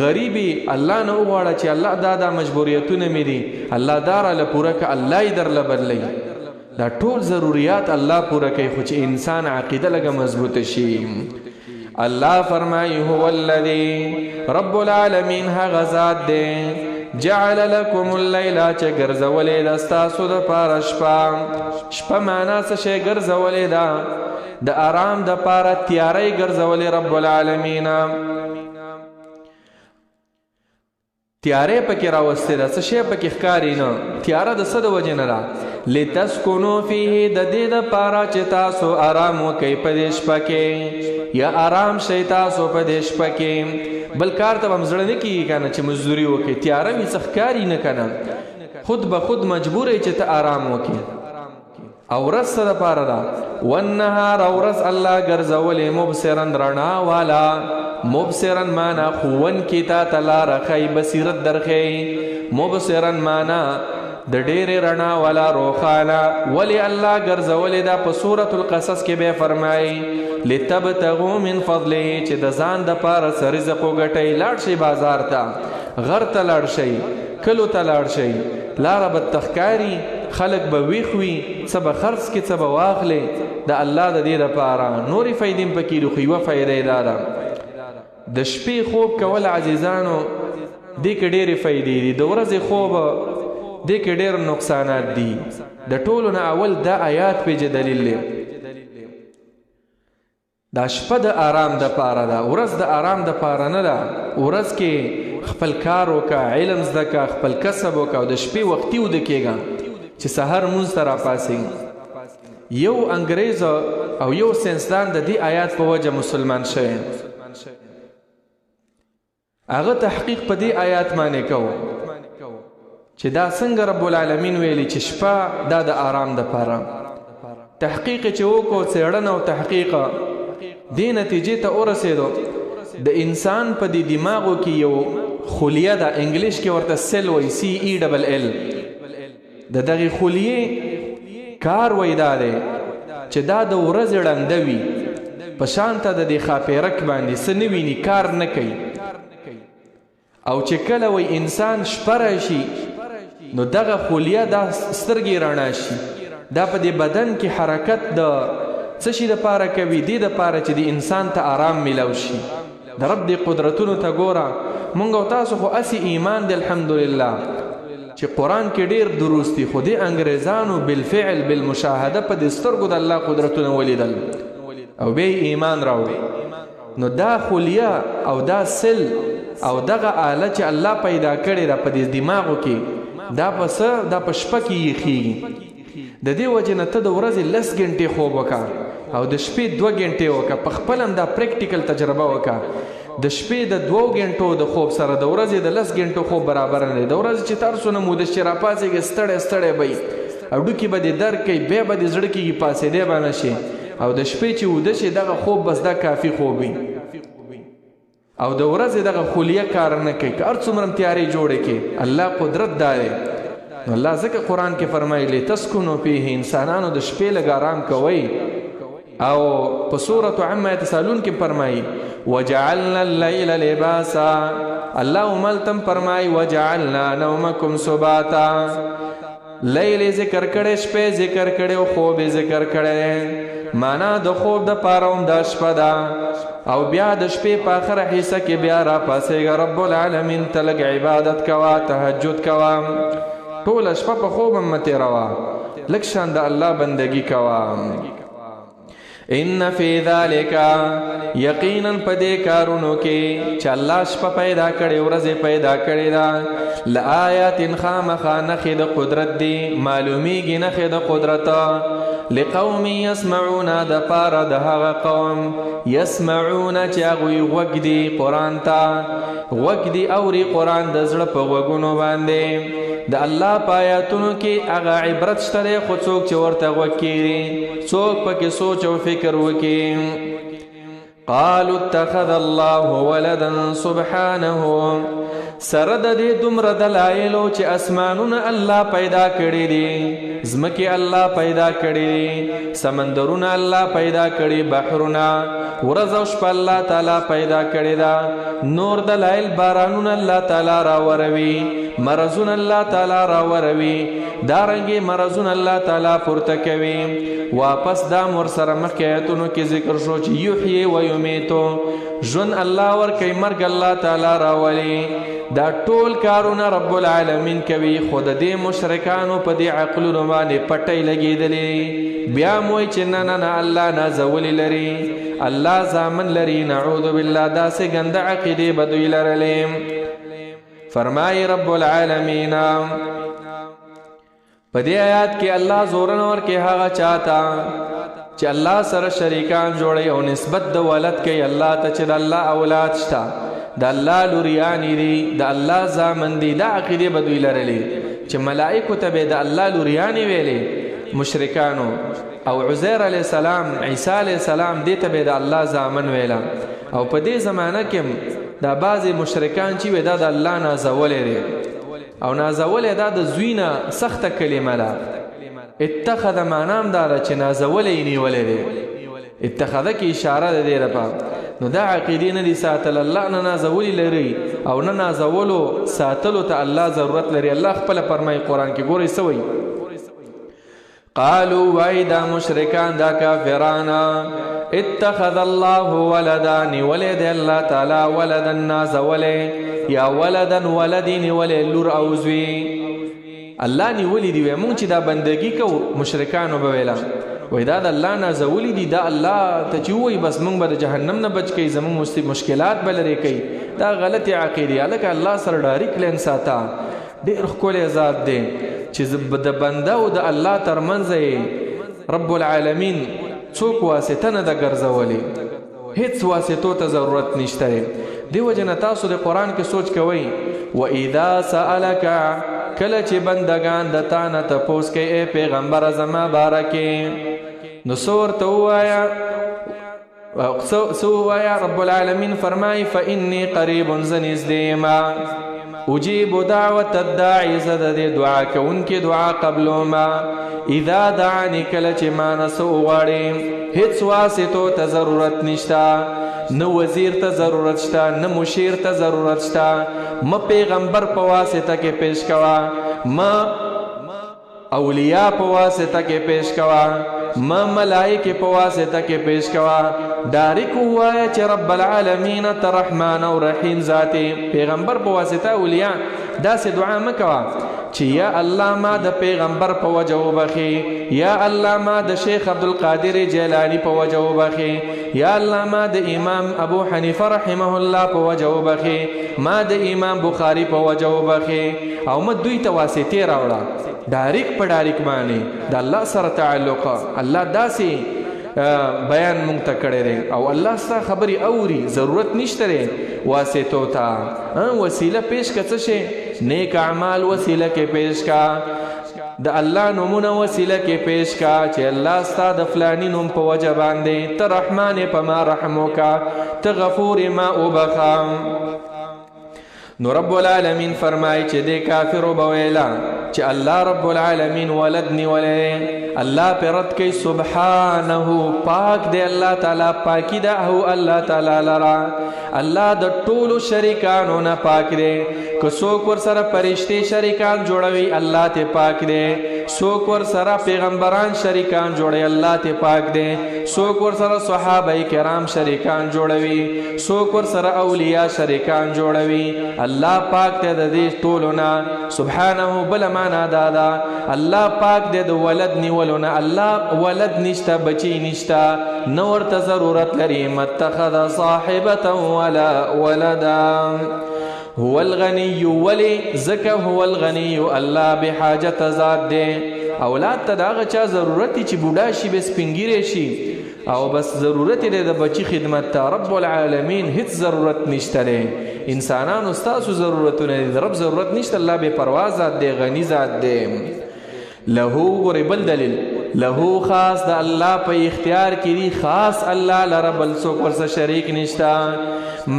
غریبی الله نه وغواړه چې الله دا مجبوریتونه مې دي الله دا راله پوره که الله یې در له بدلی دا ټول ضروریات الله پوره کوي خو چې انسان عقیده لږه مضبوطه شي الله فرمایي هو الذي رب العالمین هغه ذات دی جعل لكم الليل چې ګرځولې ده ستاسو دپاره شپه معنا څه شی ګرځولې ده د آرام دپاره تیاری ګرځولې رب العالمین تیاری پکې راوستې ده څه شی پکې ښکاري نه تیاره د څه د وجې نه ده لتسکنو فیه د دې دپاره چې تاسو آرام وکئ په دې شپه کې یا آرام شئ تاسو په دې شپه کې بل کار ته به هم زړه نه کېږي که نه چې مزدوري وکړي تیاره وي څه ښکاري نه که نه خود به خود مجبور یې چې ته آرام وکړي او ورځ څه دپاره ده والنهار او ورځ الله ګرځولې مبصرا رڼا والا مبصرا معنا ښوونکي تا ته لاره ښایي بصیرت درښیي مبصرا معنا د ډېرې رڼا والا روښانه ولې الله ګرځولې ده په سورة القصص کې به فرمایي لتبتغوا من فضله چې د ځان دپاره څه رزق وګټئ لاړ شئ بازار ته غر ته لاړ شئ کلو ته لاړ شئ لاره به تښکاري خلک به ویښ وي څه به خرڅ کړي څه به واخلې د الله د دې دپاره نورې فایدې هم پکې دي خو یوه فایده یې دا ده د شپې خوب کول عزیزانو دې کې ډېرې فایدې دي د ورځې خوب دې کې ډېر نقصانات دي د ټولو نه اول دا آیات پې دلیل دی دا شپه د آرام دپاره ده ورځ د آرام دپاره نه ده ورځ کې خپل کار وکړه علم زده کړه خپل کسب وکړه او د شپې وختي وده کېږه چې سحر مونځ ته راپاڅېږي یو انګریز او یو ساینسدان د دې آیات په وجه مسلمان شوی هغه تحقیق په دې آیات باندې کوو چې دا څنګه رب العالمین ویلي چې شپه دا د آرام دپاره تحقیق چې وکړو څېړنه او تحقیق دې نتیجې ته ورسېدو د انسان په دې دماغو کې یو خلیه ده انګلیش کې ورته سیل وایي CELL د دغې خلیې کار وایي دا دی چې دا د ورځې ړنده وي په شانته د دې خاپیرک باندې څه نه ویني کار نه کوي او چې کله وایي انسان شپه راشي نو دغه خلیه دا سترګې رڼا شي دا په دې بدن کې حرکت د څه شي دپاره کوي؟ دې دپاره چې د انسان ته آرام میلاو شي. د رب دې قدرتونو ته ګوره. مونږ او تاسو خو اسې ایمان دی الحمدلله چې قرآن کې ډېر دروست دي، خو دې انګریزانو بالفعل بالمشاهده په دې سترګو د الله قدرتونه ولیدل او بیا ایمان راوړي. نو دا خلیه او دا سل او دغه آله چې الله پیدا کړې ده په دې دماغو کې، دا په څه؟ دا په شپه کې یخیږي. د دې وجې نه ته د ورځې 10 غنټې خوب وکړه او د شپې 2 غنټې وکړه. په خپل هم دا پریکټیکل تجربه وکړه. د شپې د 2 غنټو د خوب سره د ورځې د 10 غنټو خوب برابر نه دی. د ورځې چې تر څونه مودې چې راپاڅېږي ستړی ستړی به وي او ډوکې به دې درد کوي، بیا به دې زړه کېږي پاڅېدی به نه شي. او د شپې چې وده شي دغه خوب بس دا کافي خوب وي. او د ورځې دغه خلیه کار نه کوي، که هر څومره تیارې جوړې کړي. الله قدرت دا دی. الله ځکه قرآن کې فرمایي لتسکنوا فیه، انسانانو د شپې لږ آرام کوئ. او په سورة عما یتساءلون کې فرمایي وجعلنا الليل لباسا، الله ملتم فرمایي وجعلنا نومکم سباتا. لیل ذکر کړي، شپې ذکر کړي او خوب ذکر کړي. معنا د خوب د پاره هم دا شپه ده او بیا د شپې په آخره حصه کې بیا را پاسېږه رب العالمین ته لږ عبادت کوه، تهجد کوه. ټوله شپه په خوب هم مه تېروه، لږ شان د الله بندګي کوه. ان فی ذالک، یقینا په دې کارونو کې چې الله شپه پیدا کړې ورځې پیدا کړې ده، لآیات خامخا نښې د قدرت دي، معلومیږي نښې د قدرت. لقوم یسمعون، د پاره د هغه قوم یسمعون چې هغوی غوږ دي قرآن ته، غوږ دي اوري قرآن د زړه په غوږونو باندې. د الله په آیاتونو کې هغه عبرت شته دی، خو څوک چې ورته غوږ کېږي، څوک پکې سوچ او فکر وکړي. قالوا اتخذ الله ولدا سبحانه، سره د دې دومره دلایلو چې اسمانونه الله پیدا کړي دي، ځمکې الله پیدا کړي دي، سمندرونه الله پیدا کړي، بحرونه، ورځ او شپه الله تعالی پیدا کړي ده. نور دلایل بارانونه الله تعالی راوروي، مرضونه الله تعالی راوروي، دارنګې مرضونه الله تعالی پورته کوي. واپس دا مور سره مخکې آیتونو کې ذکر شو چې یحیی و یمیتو، ژوند الله ورکوي، مرګ الله تعالی راولي. دا ټول کارونه رب العالمین کوي، خو د دې مشرکانو په دې عقلونو باندې پټۍ لګېدلې. بیا موی چې نه نه نه الله نازولی لري، الله زامن لري. نعوذ بالله، داسې ګنده عقیدې به دوی لرلې. فرمایي رب العالمین په دې آیات کې الله زورن ورکوي هغه چاته چې الله سره شریکان جوړي او نسبت د ولد کوي الله ته چې د الله اولاد شته، د الله لوریانی دي، د الله زامن دي. دا عقیدې به دوی لرلې چې ملائکو ته به د الله لوریانی ویلې مشرکانو، او عزیر علیه السلام، عیسی علیه السلام دې ته به د الله زامن ویله. او په دې زمانه کې دا بعضې مشرکان چې وي دا د الله نازولی دی، او نازولی دا د زوی نه سخته کلمه ده. اتخذ معنام دا ده چې نازولی یې نیولی دی، اتخذه کې اشاره ده دې لپاره. نو دا عقیدې نه دي ساتل، الله نه نازولی لري او نه نازولو ساتلو ته الله ضرورت لري. الله خپله فرمایي قرآن کې، ګورئ څه وایي، قالوا وای دا مشرکان دا کافرانا اتخذ الله ولدا، نیولی دی الله تعالی ولدا نازولی، یا ولدا ولدی نیولی لور او زوی. الله نیولی دی، وی مونږ چې دا بندگی کو مشرکانو به ویله وای دا د الله نازولی دی، دا الله ته چې ووایي بس مونږ به د جهنم نه بچ کوي، زمونږ مشکلات به لرې کوي. دا غلطې عقیدې. هلکه الله سره ډایرکټ لین ساته، ډېر ښکلی ذات دی چې د بنده او د الله ترمنځ رب العالمین څوک واسطه نه ده ګرځولې، هیڅ واسطو ته ضرورت نشته. دې وجه نه تاسو د قرآن کې سوچ کوئ، واذا سألک، کله چې بندگان د تا نه تپوس کوي ای پیغمبره زما باره کې، نو څه ورته ووایه؟ څه ووایه؟ رب العالمین فرمایي فإني قریب، زه نږدې یم، اجیب دعوت الداعی، زه د دې دعا کوونکي دعا قبلومه، اذا دعانی، کله چې ما نه څه وغواړي. هیڅ واسطو ته ضرورت نشته، نه وزیر ته ضرورت شته، نه مشیر ته ضرورت شته. ما پیغمبر په واسطه کې پیش کوه، ما اولیاء په واسطه کې پیش کوا، ما ملائکه په واسطه کې پیش کوا. ډایرک وایا چې رب العالمین ته رحمان او رحیم ذاتی پیغمبر په واسطه اولیاء داسې دعا مکوا چې یا الله ما د پیغمبر په وجه وبخي، یا الله ما د شیخ عبدالقادر جیلانی په وجه وبخي، یا الله ما د امام ابو حنیفه رحمه الله په وجه وبخي، ما د امام بخاری په وجه وبخي. او ما دوی ته واسطې راوړه ډایرک په ډایرک باندې د الله سره تعلق. الله داسې بیان مونږ ته کړی دی او الله ستا خبرې اوري، ضرورت نشته دی واسطو ته. وسیله پیش که څه شي؟ نیک اعمال وسیله کې پیش کا، د الله نومونه وسیله کې پیش کا چې الله ستا د فلانی نوم په وجه باندې ته رحمان په ما رحم وکا، ته غفور ما وبخا. نو رب العالمین فرمای چې د کافرو بویلا چې الله رب العالمین ولد نیولې. الله پر رد کوي سبحانه، پاک دی الله تعالی، پاکی ده او الله تعالی لرا. الله د ټولو شریکانو نه پاک دی. که څوک ور سره فرشتي شریکان جوړوي الله ته پاک دی، څوک ور سره پیغمبران شریکان جوړي الله ته پاک دی، څوک ور سره صحابه کرام شریکان جوړوي، څوک ور سره اولیاء شریکان جوړوي. الله پاک دی د دې ټولو نه. سبحانه بل معنا دادا الله پاک دی د ولد نیولونه. الله ولد نشته، بچی نشته، نو ورته ضرورت لري. متخذ صاحبه ولا ولدا هو الغنی، ولی زکه هو الغنی الله بحاجت ذات دی. اولاد ته داغه چا ضرورت چې بوډا شي بس پنګیره شي او بس ضرورت دی د بچی خدمت ته. رب العالمین هیڅ ضرورت نشته دی. انسانانو ستاسو ضرورتونه دي، رب ضرورت نشته. الله بے پروا ذات دی، غنی ذات دی. له غربل دلیل له خاص د الله په اختیار کې دی، خاص الله لره بل څوک ورسره شریک نشتا.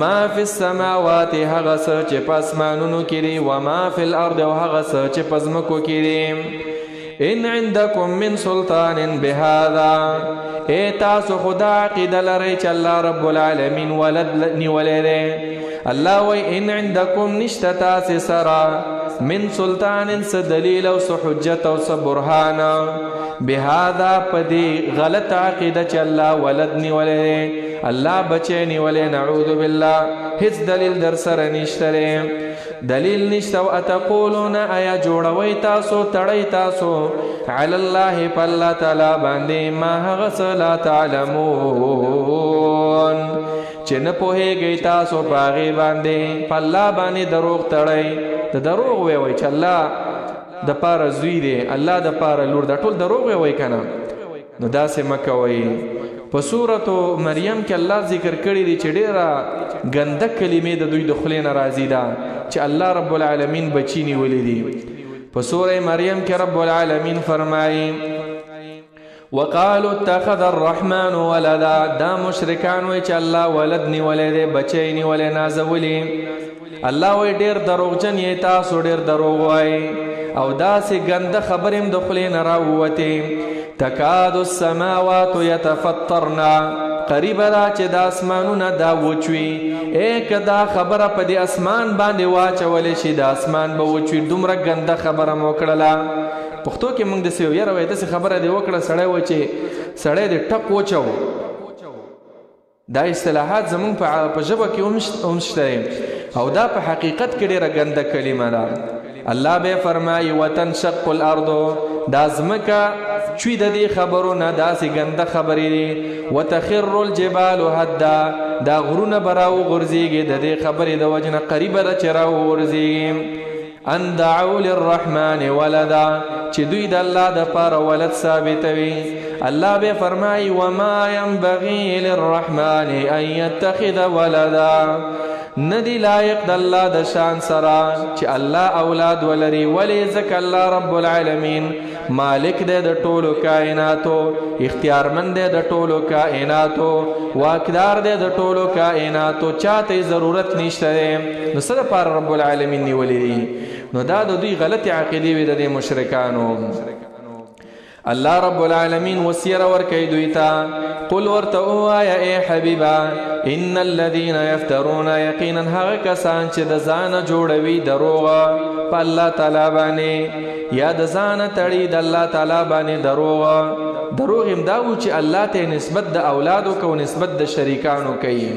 ما فی السماوات هغه څه چې په اسمانونو کې دی، و ما فی الارض او هغه څه چې په ځمکو کې دی. ان عندکم من سلطان بهذا، اے تاسو خدا عقیده لرئ چې الله رب العالمین ولد نیولی دی. الله وی ان عندکم نشته تاسې سره من سلطان څه دلیل او څه حجت او څه برهان بهذا پدې غلط عقیده چې الله ولد نیولی دی، الله بچی نیولی. نعوذ بالله، هیڅ دلیل در سره نشته، دلیل نشته. او اتقولون آیا جوړوي تاسو، تړی تاسو علی الله په الله تعالی باندې ما هغه څه لا تعلمون چې نه پوهیږئ تاسو په هغې باندې. په الله باندې دروغ تړئ، د دروغ ویوئ چې الله د پاره زوی دی، الله د پاره لور، دا ټول دروغ ویوئ کنه. نو داسې مه کوئ. په سورة مریم کې الله ذکر کړی دی چې ډېره ګنده کلمې د دوی د خولې نه راځي ده چې الله رب العالمین بچی نیولی دي. په سورة مریم کې رب العالمین فرمایي وقالوا اتخذ الرحمن ولدا، دا مشرکان وی چې الله ولد نیولی دی، بچی نیولی، نازولی. الله وی ډېر دروغجن یې تاسو، ډېر دروغ وایي او داسې ګنده خبرې هم د خولې نه راووتې. تکاد السماوات یتفطرن، قریب دا چې د اسمانونه دا وچوي. که دا خبره په دې اسمان باندې واچولی شي، د اسمان به وچوي. دومره ګنده خبره مو کړله. پښتو کې موږ داسې یاره وایي داسې خبره دې وکړه سړی وایي چې سړی دې ټک وچو. دا اصطلاحات زمونږ په ژبه کې هم شته او دا په حقیقت کې ډېره ګنده کلمه ده. الله به فرمایي وتنشق الارض، دا ځمکه چوي د دې خبرو نه، داسې ګنده خبرې دي. وتخر الجبال هدا، دا غرونه به راوغورځېږي د دې خبرې د وجې نه، قریبه ده چې راوغورځېږي. ان دعوا للرحمن ولدا، چې دوی د الله د پاره ولد ثابتوي. الله به فرمایي وما ينبغي للرحمن ان يتخذ ولدا، ندی لایق د الله د شان سره چې الله اولاد ولري. ولی ځکه الله رب العالمین مالک دی د ټولو کائناتو، اختیارمند دی د ټولو کائناتو، واکدار دی د ټولو کائناتو، چاته ضرورت نشته دی. نو څه دپاره رب العالمین نیولی دي؟ نو دا د دوی غلطې عقیدې وي د دې مشرکانو. الله رب العالمین وسیره ورکوي دوی ته. قل ورته ووایه ای حبیبه ان الذین یفترون، یقینا هغه کسان چې د ځانه جوړوي دروغه په الله تعالی باندې، یا د ځانه تړي د الله تعالی باندې دروغ هم دا و چې الله ته نسبت د اولادو کو نسبت د شریکانو کوي.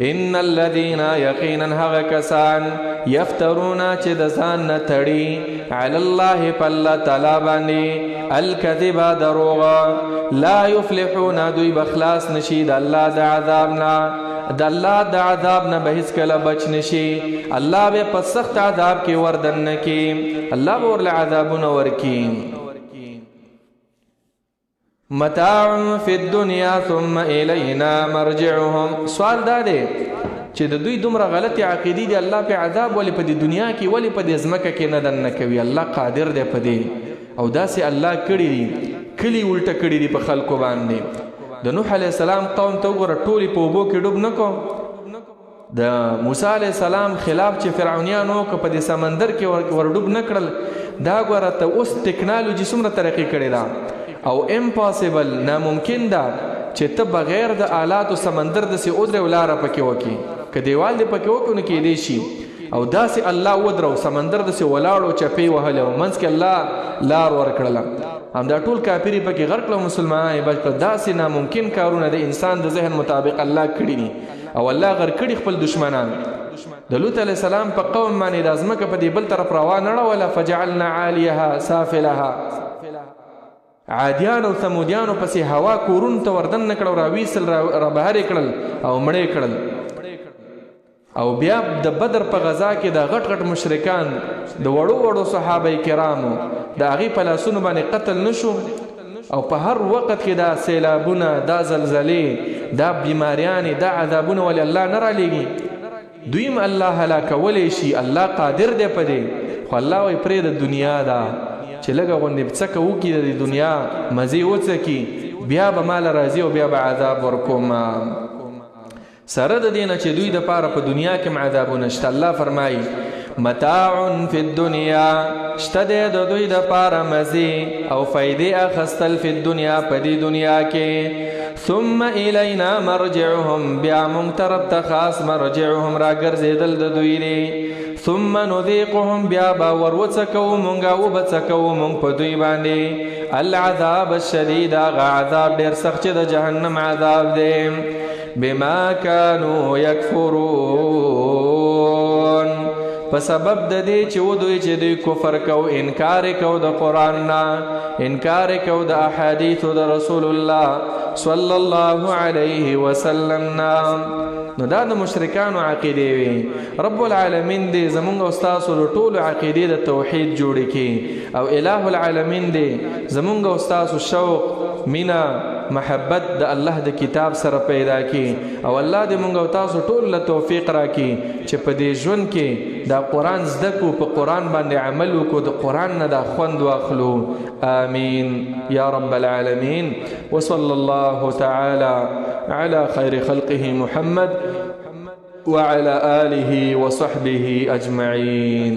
ان الذين يقينا هغه کسان یفترون چې د ځان نه تړي علی الله په الله تعالی باندې الکذب دروغ لا یفلحون دوی بخلاص نشي د الله د عذاب نه د الله د عذاب نه به هیڅ کله بچ نشي. الله به په سخت عذاب کې وردن نه کی الله به ورله عذابونه ورکی. متاع فی الدنیا ثم الینا مرجعهم. سوال دا دی چې د دوی دومره غلطی عقیدې دی الله په عذاب ولی په دنیا کې ولی په ځمکه کې نه دن کوي. الله قادر دی په دې او داسې الله کړی دی کلی الټه کړی دی په خلکو باندې. د نوح علی السلام قوم ته وګوره ټولي په اوبو کې ډوب نکو. د موسی علی السلام خلاف چې فرعونیانو کو په دې سمندر کې ور ډوب نکړل. دا ګوره ته اوس ټیکنالوژي څومره ترقی کړې ده او امپاسبل ناممکن ده چې ته بغیر د آلاتو سمندر د سی اودره ولاره پکې وکی که دیوال دې پکې وکونه کې دی شي او داسې الله ودرو سمندر د سی ولاړو چپی وهله او منځ کې الله لار ورکړل. هم دا ټول کافری پکې غرق له مسلمانانو بلکې داسې ناممکن کارونه د انسان د ذهن مطابق الله کړی دي او الله غر کړی خپل دشمنان. د لوط علی السلام په قوم باندې د ازمکه په دې بل طرف روان نه ولا فجعلنا عالیها سافلها. عادیان او ثمودیان پسې هوا کورون ته وردن نکړو راویسل را بهر کړل او مړې کړل. او بیا د بدر په غزا کې د غټ غټ مشرکان د وړو صحابه کرامو د هغې په لاسونو باندې قتل نشو او په هر وخت کې دا سیلابونه دا زلزلې دا بیماریانې دا عذابونه ولې الله نه رالیږي. دویم الله هلاکولی شي الله قادر دی په دې خو الله وایي پرې د دنیا ده چې لږه غوندې څکه وکړي د دنیا مزې وڅکي بیا به مال راځي او بیا به عذاب ورکوم. سره د دې نه چې دوی دپاره په دنیا کې عذابونه شته. الله فرمایي متاع فی الدنیا شته دی د دوی دپاره مزې او فایدې اخیستل فی الدنیا په دې دنیا کې ثم الینا مرجعهم بیا مونږ طرف ته خاص مرجعهم راګرځېدل د دوی دی. ثم نذيقهم بیا با وروڅکو مونږه وبڅکو مونږ په دوی باندې العذاب الشدید هغه عذاب ډېر سخت چې د جهنم عذاب دی بما كانوا يكفرون په سبب د دې چې ودوی چې دوی کفر کو انکار کو د قرآن نه انکار کو د احادیثو د رسول الله صلی الله علیه وسلم نه. نو دا د مشرکانو عقیدې وي. رب العالمین دې زمونږ او ستاسو د ټولو عقیدې د توحید جوړې کړي او الہ العالمین دې زمونږ او ستاسو شوق مینا محبت د الله د کتاب سره پیدا کړي او الله دې مونږ او تاسو ټول له توفیق راکړي چې په دې ژوند کې دا قرآن زده کو په قرآن باندې عمل وکړو د قرآن نه دا خوند واخلو. آمین یا رب العالمین. وصلی الله تعالی على خير خلقه محمد وعلى آله وصحبه أجمعين.